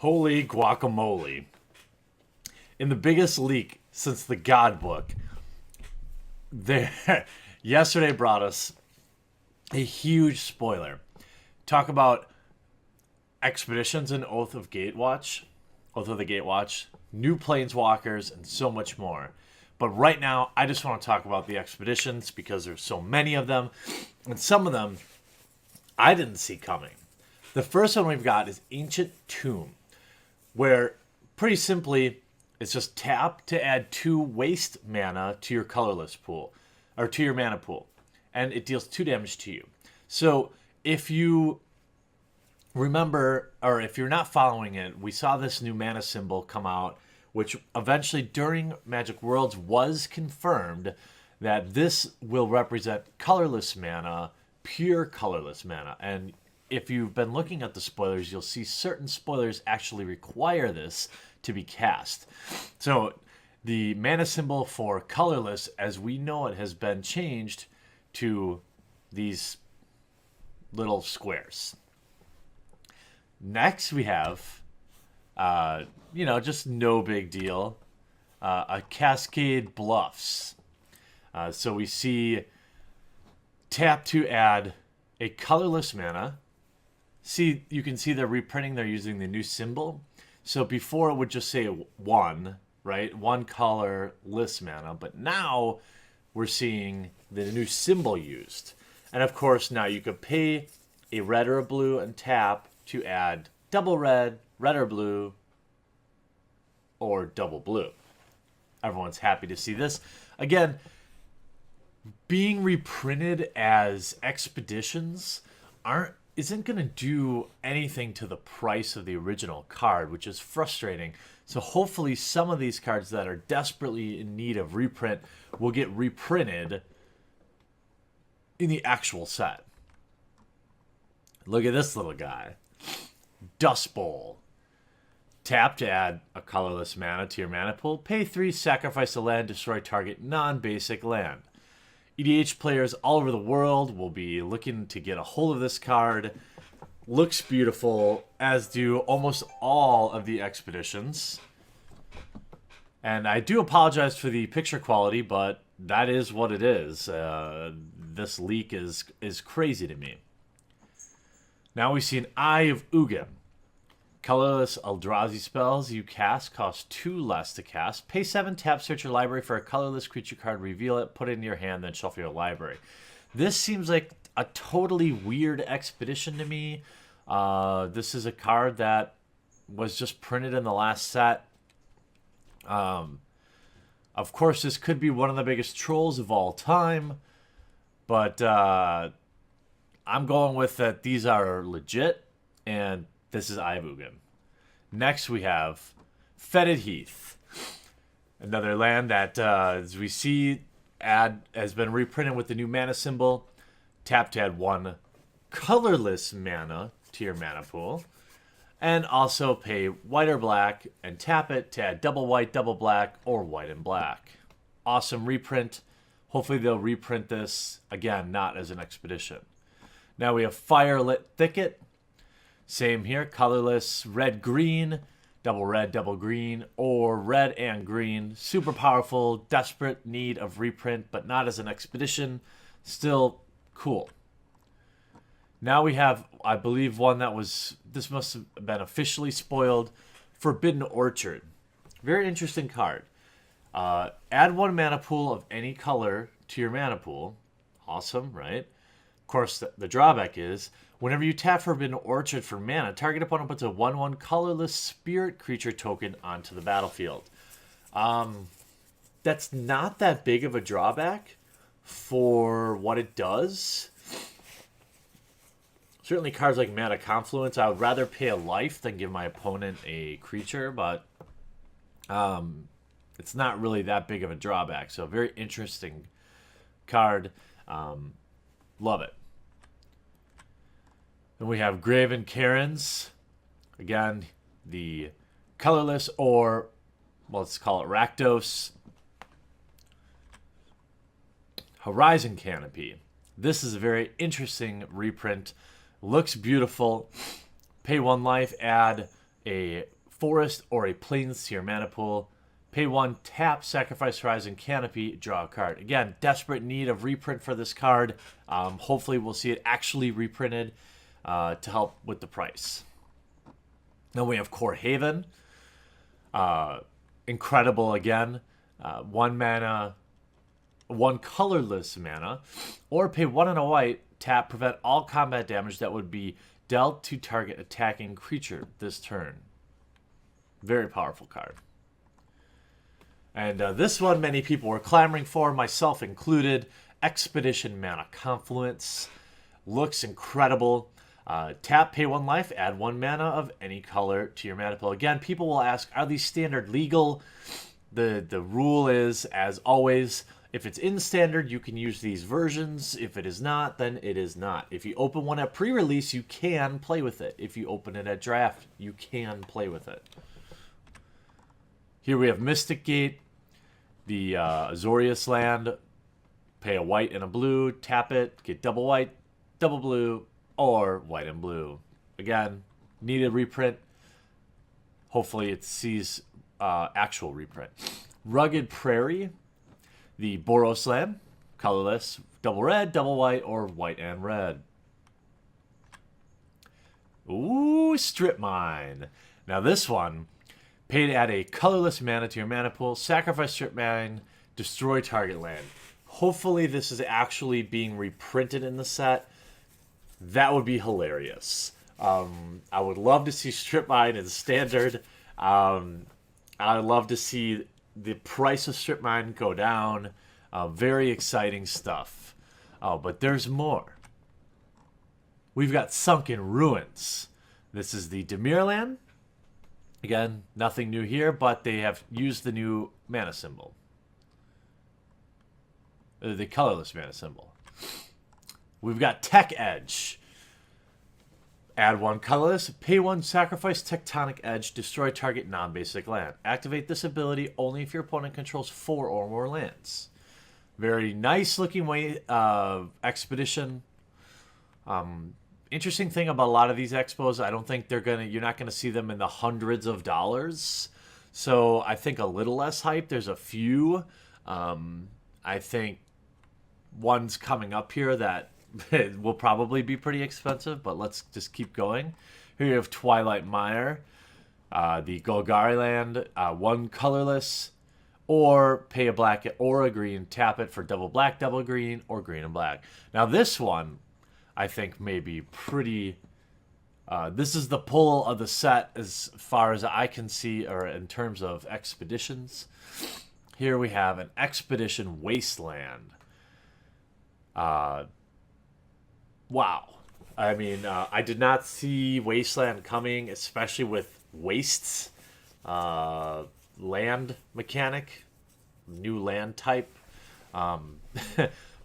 Holy guacamole. In the biggest leak since the God book, there yesterday brought us a huge spoiler. Talk about expeditions in Oath of the Gatewatch, new planeswalkers, and so much more. But right now, I just want to talk about the expeditions because there's so many of them, and some of them I didn't see coming. The first one we've got is Ancient Tomb, where pretty simply it's just tap to add 2 waste mana to your colorless pool, or to your mana pool, and it deals 2 damage to you. So if you remember, or if you're not following it, we saw this new mana symbol come out, which eventually during Magic Worlds was confirmed that this will represent colorless mana, pure colorless mana. And if you've been looking at the spoilers, you'll see certain spoilers actually require this to be cast. So the mana symbol for colorless, as we know it, has been changed to these little squares. Next we have, just no big deal, a Cascade Bluffs. So we see tap to add a colorless mana. See, you can see they're reprinting, they're using the new symbol. So before it would just say 1, right? 1 colorless mana, but now we're seeing the new symbol used. And of course, now you could pay a red or a blue and tap to add double red, red or blue, or double blue. Everyone's happy to see this. Again, being reprinted as expeditions isn't going to do anything to the price of the original card, which is frustrating. So hopefully some of these cards that are desperately in need of reprint will get reprinted in the actual set. Look at this little guy. Dust Bowl. Tap to add a colorless mana to your mana pool. Pay 3, sacrifice a land, destroy target non-basic land. EDH players all over the world will be looking to get a hold of this card. Looks beautiful, as do almost all of the expeditions. And I do apologize for the picture quality, but that is what it is. This leak is crazy to me. Now we see an Eye of Ugin. Colorless Eldrazi spells you cast cost 2 less to cast. Pay 7, tap, search your library for a colorless creature card, reveal it, put it in your hand, then shuffle your library. This seems like a totally weird expedition to me. This is a card that was just printed in the last set. Of course, this could be one of the biggest trolls of all time, but I'm going with that these are legit, and this is Eye of Ugin. Next, we have Fetid Heath. Another land that, as we see, has been reprinted with the new mana symbol. Tap to add 1 colorless mana to your mana pool. And also pay white or black and tap it to add double white, double black, or white and black. Awesome reprint. Hopefully they'll reprint this, again, not as an expedition. Now we have Firelit Thicket. Same here, colorless, red-green, double red, double green, or red and green. Super powerful, desperate need of reprint, but not as an expedition. Still cool. Now we have, I believe, one that was, this must have been officially spoiled, Forbidden Orchard. Very interesting card. Add 1 mana pool of any color to your mana pool. Awesome, right? Of course, the drawback is, whenever you tap Forbidden Orchard for mana, target opponent puts a 1/1 colorless spirit creature token onto the battlefield. That's not that big of a drawback for what it does. Certainly cards like Mana Confluence, I would rather pay a life than give my opponent a creature, but it's not really that big of a drawback. So very interesting card. Love it. Then we have Graven Karens. Again, the colorless, or well, let's call it Rakdos. Horizon Canopy. This is a very interesting reprint. Looks beautiful. Pay 1 life, add a forest or a plains to your mana pool. Pay 1, tap, sacrifice Horizon Canopy, draw a card. Again, desperate need of reprint for this card. Hopefully we'll see it actually reprinted to help with the price. Then we have Core Haven. Incredible again. 1 mana, 1 colorless mana, or pay 1 and a white, tap, prevent all combat damage that would be dealt to target attacking creature this turn. Very powerful card. And this one many people were clamoring for, myself included. Expedition Mana Confluence. Looks incredible. Tap, pay 1 life, add 1 mana of any color to your mana pool. Again, people will ask, are these standard legal? The rule is, as always, if it's in standard, you can use these versions. If it is not, then it is not. If you open one at pre-release, you can play with it. If you open it at draft, you can play with it. Here we have Mystic Gate, the Azorius land. Pay a white and a blue, tap it, get double white, double blue, or white and blue. Again, need a reprint. Hopefully it sees actual reprint. Rugged Prairie, the Boros land, colorless, double red, double white, or white and red. Ooh, Strip Mine. Now this one, pay to add a colorless mana to your mana pool, sacrifice Strip Mine, destroy target land. Hopefully this is actually being reprinted in the set. That would be hilarious. I would love to see Strip Mine in standard. I would love to see the price of Strip Mine go down. Very exciting stuff. Oh, but there's more. We've got Sunken Ruins. This is the Dimir land. Again, nothing new here, but they have used the new mana symbol. The colorless mana symbol. We've got Tech Edge. Add 1 colorless, pay 1, sacrifice Tectonic Edge, destroy target non-basic land. Activate this ability only if your opponent controls 4 or more lands. Very nice looking way expedition. Interesting thing about a lot of these expos, I don't think you're not gonna see them in the hundreds of dollars. So I think a little less hype. There's a few. I think one's coming up here that will probably be pretty expensive, but let's just keep going. Here you have Twilight Mire, the Golgari land, 1 colorless, or pay a black or a green, tap it for double black, double green, or green and black. Now this one, I think may be pretty... this is the pull of the set as far as I can see, or in terms of expeditions. Here we have an Expedition Wasteland. Wow. I mean, I did not see Wasteland coming, especially with wastes. Land mechanic. New land type.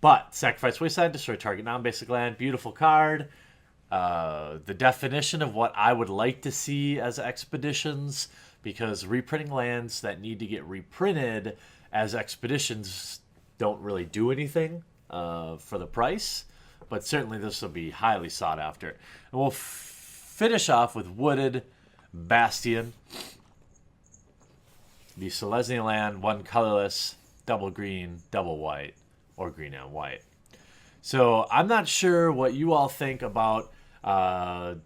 But sacrifice Wasteland, destroy target non-basic land. Beautiful card. The definition of what I would like to see as expeditions, because reprinting lands that need to get reprinted as expeditions don't really do anything for the price, but certainly this will be highly sought after. And we'll finish off with Wooded Bastion, the Selesnya land, 1 colorless, double green, double white, or green and white. So I'm not sure what you all think about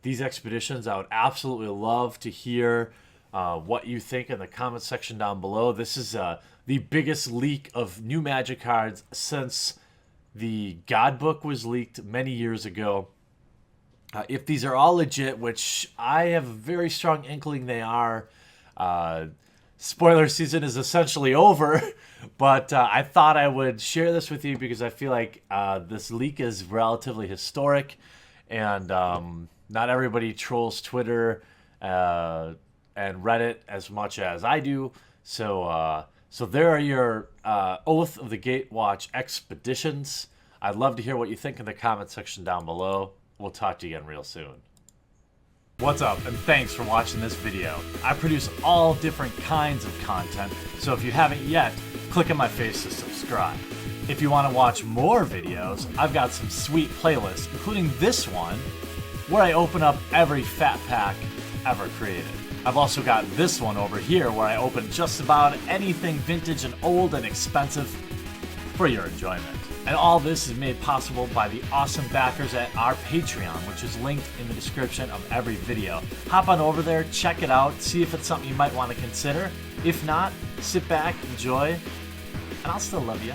these expeditions. I would absolutely love to hear what you think in the comment section down below. This is the biggest leak of new Magic cards since the God Book was leaked many years ago. If these are all legit, which I have a very strong inkling they are, spoiler season is essentially over, but I thought I would share this with you because I feel like this leak is relatively historic, and not everybody trolls Twitter and Reddit as much as I do. So there are your Oath of the Gatewatch expeditions. I'd love to hear what you think in the comment section down below. We'll talk to you again real soon. What's up, and thanks for watching this video. I produce all different kinds of content, so if you haven't yet, click on my face to subscribe. If you want to watch more videos, I've got some sweet playlists, including this one, where I open up every fat pack ever created. I've also got this one over here where I open just about anything vintage and old and expensive for your enjoyment. And all this is made possible by the awesome backers at our Patreon, which is linked in the description of every video. Hop on over there, check it out, see if it's something you might want to consider. If not, sit back, enjoy, and I'll still love you.